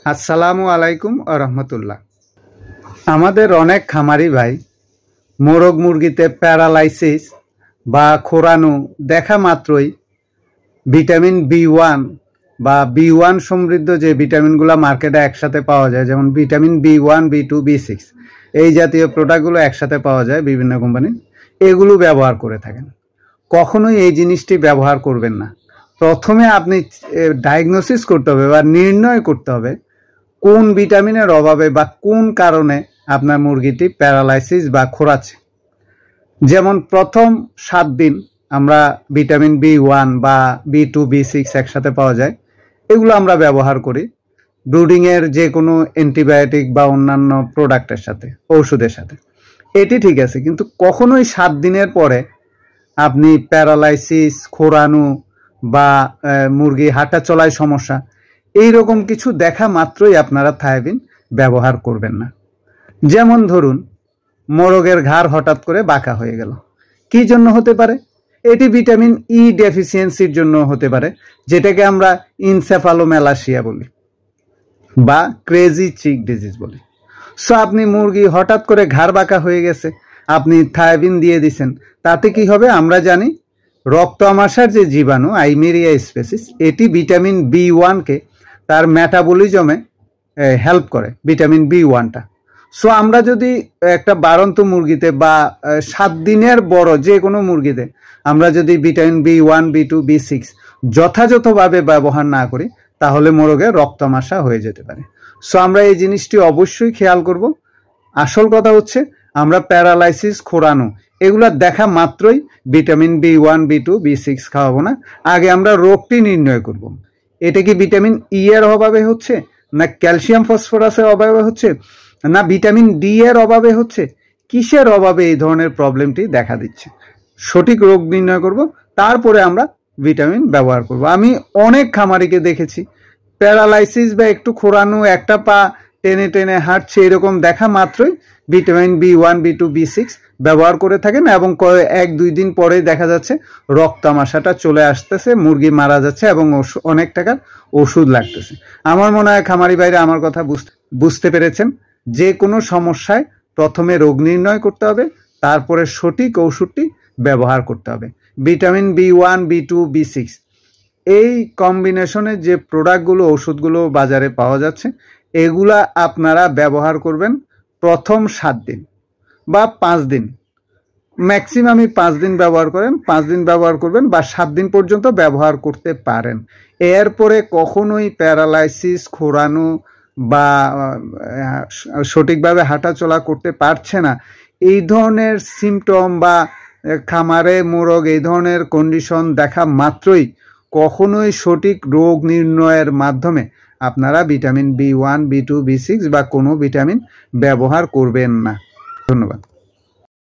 আসসালামু আলাইকুম রহমতুল্লাহ। আমাদের অনেক খামারি ভাই মোরগ মুরগিতে প্যারালাইসিস বা খোরানো দেখা মাত্রই ভিটামিন বি1 বা বি1 সমৃদ্ধ যে ভিটামিনগুলো মার্কেটে একসাথে পাওয়া যায়, যেমন ভিটামিন বি1, বি2, বি6, এই জাতীয় প্রোডাক্টগুলো একসাথে পাওয়া যায় বিভিন্ন কোম্পানির, এগুলো ব্যবহার করে থাকেন। কখনোই এই জিনিসটি ব্যবহার করবেন না। প্রথমে আপনি ডায়াগনোসিস করতে হবে বা নির্ণয় করতে হবে কোন ভিটামিনের অভাবে বা কোন কারণে আপনার মুরগিটি প্যারালাইসিস বা খোরাচ্ছে। যেমন প্রথম 7 দিন আমরা ভিটামিন বি1 বা বি2, বি6 একসাথে পাওয়া যায়, এগুলো আমরা ব্যবহার করি ব্রুডিংয়ের যে কোনো অ্যান্টিবায়োটিক বা অন্যান্য প্রোডাক্টের সাথে, ঔষধের সাথে। এটি ঠিক আছে, কিন্তু কখনোই 7 দিনের পরে আপনি প্যারালাইসিস, খোরানো বা মুরগি হাঁটা চলায় সমস্যা এইরকম কিছু দেখা মাত্রই আপনারা থায়াবিন ব্যবহার করবেন না। যেমন ধরুন মোরগের ঘাড় হঠাৎ করে বাঁকা হয়ে গেল, কি জন্য হতে পারে? এটি ভিটামিন ই ডেফিসিয়েন্সির জন্য হতে পারে, যেটাকে আমরা ইনসেফালোমেলাসিয়া বলি বা ক্রেজি চিক ডিজিজ বলি। সো আপনি মুরগি হঠাৎ করে ঘাড় বাঁকা হয়ে গেছে, আপনি থায়াবিন দিয়ে দিচ্ছেন, তাতে কি হবে? আমরা জানি রক্ত আমাশার যে জীবাণু আইমেরিয়া স্পেসিস, এটি ভিটামিন বি1কে তার মেটাবলিজমে হেল্প করে, ভিটামিন বি1টা। সো আমরা যদি একটা বাড়ন্ত মুরগিতে বা 7 দিনের বড় যে কোনো মুরগিতে আমরা যদি ভিটামিন বি1, বি2, বি6 যথাযথভাবে ব্যবহার না করি, তাহলে মোরগের রক্তামাশা হয়ে যেতে পারে। সো আমরা এই জিনিসটি অবশ্যই খেয়াল করব। আসল কথা হচ্ছে আমরা প্যারালাইসিস, খোরানো এগুলো দেখা মাত্রই ভিটামিন বি1, বি2, বি6 খাওয়াবো না। আগে আমরা রোগটি নির্ণয় করব, এটা কি ভিটামিন ই এর অভাবে হচ্ছে, না ক্যালসিয়াম ফসফরাসের অভাবে হচ্ছে, না ভিটামিন ডি এর অভাবে হচ্ছে, কিসের অভাবে এই ধরনের প্রবলেমটি দেখা দিচ্ছে। সঠিক রোগ নির্ণয় করব, তারপরে আমরা ভিটামিন ব্যবহার করব। আমি অনেক খামারিকে দেখেছি প্যারালাইসিস বা একটু খোরানো, একটা পা টেনে টেনে হাঁটছে, এরকম দেখা মাত্রই ভিটামিন বি1, বি2, বি6 ব্যবহার করে থাকেন এবং 1-2 দিন পরেই দেখা যাচ্ছে রক্তামাশাটা চলে আসতেছে, মুরগি মারা যাচ্ছে এবং অনেক টাকার ওষুধ লাগতেছে। আমার মনে হয় খামারি ভাইরা আমার কথা বুঝতে পেরেছেন। যে কোনো সমস্যায় প্রথমে রোগ নির্ণয় করতে হবে, তারপরে সঠিক ওষুধটি ব্যবহার করতে হবে। ভিটামিন বি1, বি2, বি6 এই কম্বিনেশনের যে প্রোডাক্টগুলো, ওষুধগুলো বাজারে পাওয়া যাচ্ছে, এগুলা আপনারা ব্যবহার করবেন প্রথম 7 দিন বা 5 দিন, ম্যাক্সিমামই 5 দিন ব্যবহার করেন, 5 দিন ব্যবহার করবেন বা 7 দিন পর্যন্ত ব্যবহার করতে পারেন। এরপরে কখনোই প্যারালাইসিস, খোরানো বা সঠিকভাবে হাঁটাচলা করতে পারছে না, এই ধরনের সিমটম বা খামারে মোরগ এই ধরনের কন্ডিশন দেখা মাত্রই কখনোই সঠিক রোগ নির্ণয়ের মাধ্যমে আপনারা ভিটামিন বি1, বি2, বি6 বা কোনো ভিটামিন ব্যবহার করবেন না। ধন্যবাদ।